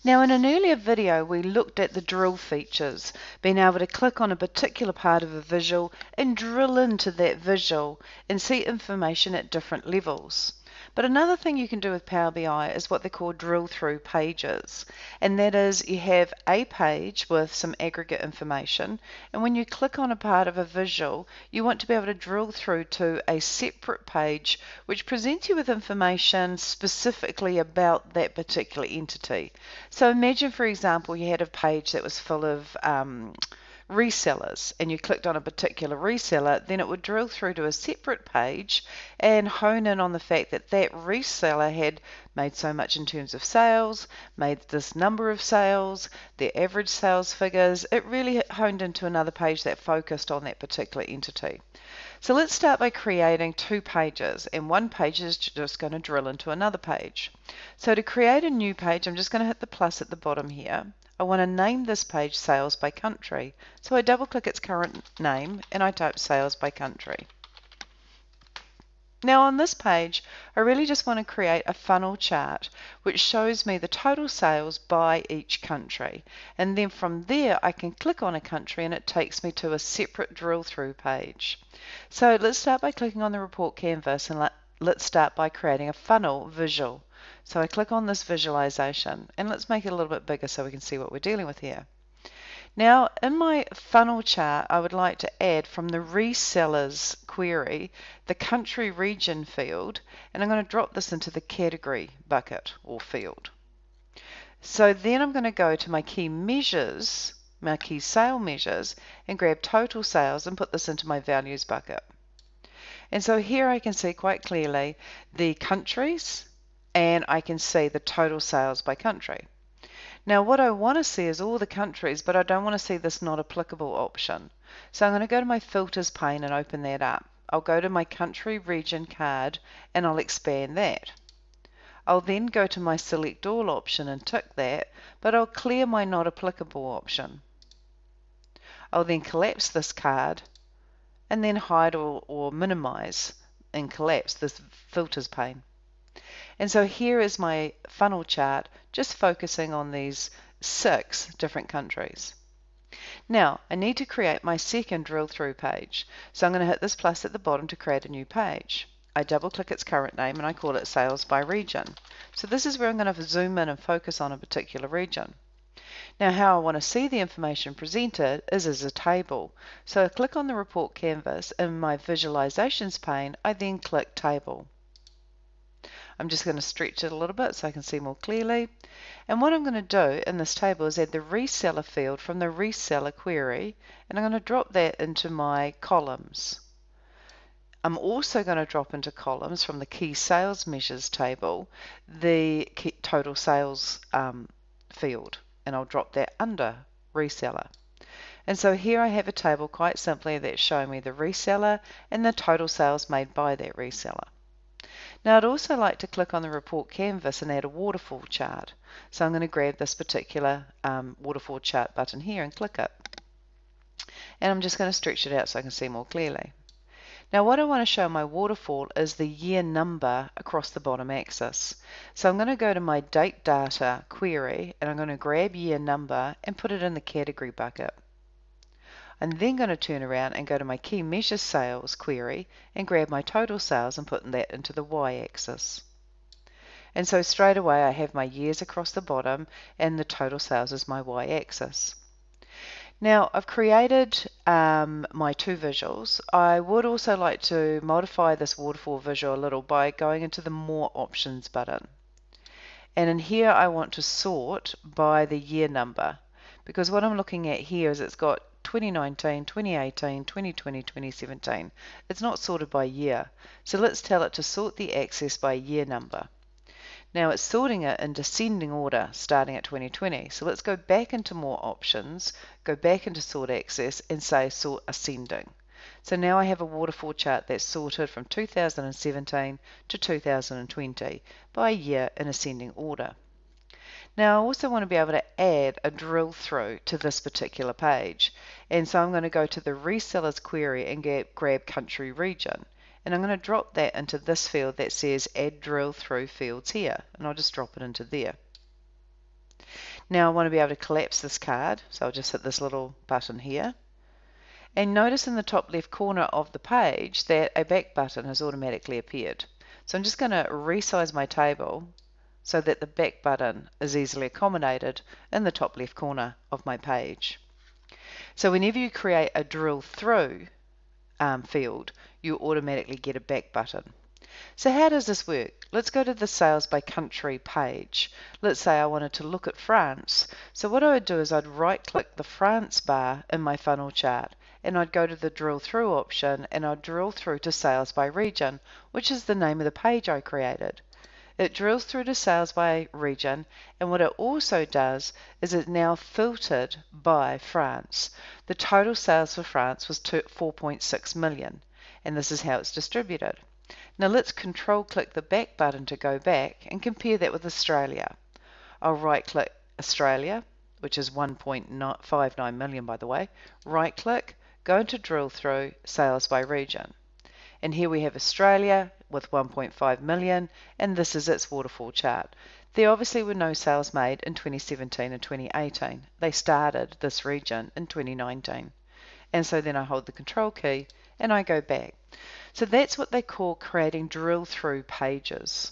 Now, in an earlier video, we looked at the drill features, being able to click on a particular part of a visual and drill into that visual and see information at different levels. But another thing you can do with Power BI is what they call drill through pages. And that is you have a page with some aggregate information, and when you click on a part of a visual, you want to be able to drill through to a separate page which presents you with information specifically about that particular entity. So imagine, for example, you had a page that was full of resellers, and you clicked on a particular reseller, then it would drill through to a separate page and hone in on the fact that that reseller had made so much in terms of sales, made this number of sales, their average sales figures. It really honed into another page that focused on that particular entity. So let's start by creating two pages, and one page is just going to drill into another page. So to create a new page, I'm just going to hit the plus at the bottom here. I want to name this page Sales by Country. So I double click its current name and I type Sales by Country. Now on this page, I really just want to create a funnel chart which shows me the total sales by each country. And then from there, I can click on a country and it takes me to a separate drill through page. So let's start by clicking on the report canvas, and let's start by creating a funnel visual. So I click on this visualization, and let's make it a little bit bigger so we can see what we're dealing with here. Now, in my funnel chart, I would like to add from the resellers query the country region field, and I'm going to drop this into the category bucket or field. So then I'm going to go to my key measures, my key sale measures, and grab total sales and put this into my values bucket. And so here I can see quite clearly the countries, and I can see the total sales by country. Now what I want to see is all the countries, but I don't want to see this not applicable option. So I'm going to go to my filters pane and open that up. I'll go to my country region card and I'll expand that. I'll then go to my select all option and tick that, but I'll clear my not applicable option. I'll then collapse this card and then hide or minimize and collapse this filters pane. And so here is my funnel chart, just focusing on these 6 different countries. Now, I need to create my second drill through page. So I'm going to hit this plus at the bottom to create a new page. I double click its current name and I call it Sales by Region. So this is where I'm going to zoom in and focus on a particular region. Now how I want to see the information presented is as a table. So I click on the report canvas. In my visualizations pane, I then click Table. I'm just going to stretch it a little bit so I can see more clearly. And what I'm going to do in this table is add the reseller field from the reseller query, and I'm going to drop that into my columns. I'm also going to drop into columns from the key sales measures table the total sales field, and I'll drop that under reseller. And so here I have a table quite simply that's showing me the reseller and the total sales made by that reseller. Now I'd also like to click on the report canvas and add a waterfall chart. So I'm going to grab this particular waterfall chart button here and click it. And I'm just going to stretch it out so I can see more clearly. Now what I want to show my waterfall is the year number across the bottom axis. So I'm going to go to my date data query and I'm going to grab year number and put it in the category bucket. I'm then going to turn around and go to my key measure sales query and grab my total sales and put that into the y-axis. And so straight away I have my years across the bottom and the total sales is my y-axis. Now I've created my 2 visuals. I would also like to modify this waterfall visual a little by going into the More Options button. And in here I want to sort by the year number, because what I'm looking at here is it's got 2019, 2018, 2020, 2017. It's not sorted by year. So let's tell it to sort the axis by year number. Now it's sorting it in descending order starting at 2020. So let's go back into More Options, go back into Sort Axis and say Sort Ascending. So now I have a waterfall chart that's sorted from 2017 to 2020 by year in ascending order. Now I also want to be able to add a drill through to this particular page, and so I'm going to go to the resellers query and grab country region, and I'm going to drop that into this field that says add drill through fields here, and I'll just drop it into there. Now I want to be able to collapse this card, so I'll just hit this little button here. And notice in the top left corner of the page that a back button has automatically appeared. So I'm just going to resize my table so that the back button is easily accommodated in the top left corner of my page. So whenever you create a drill through field, you automatically get a back button. So how does this work? Let's go to the sales by country page. Let's say I wanted to look at France. So what I would do is I'd right click the France bar in my funnel chart, and I'd go to the drill through option, and I'd drill through to sales by region, which is the name of the page I created. It drills through to sales by region, and what it also does is it now filtered by France. The total sales for France was 4.6 million, and this is how it's distributed. Now let's control click the back button to go back and compare that with Australia. I'll right click Australia, which is 1.59 million by the way, right click, go into drill through sales by region. And here we have Australia with 1.5 million, and this is its waterfall chart. There obviously were no sales made in 2017 and 2018. They started this region in 2019. And so then I hold the control key and I go back. So that's what they call creating drill through pages.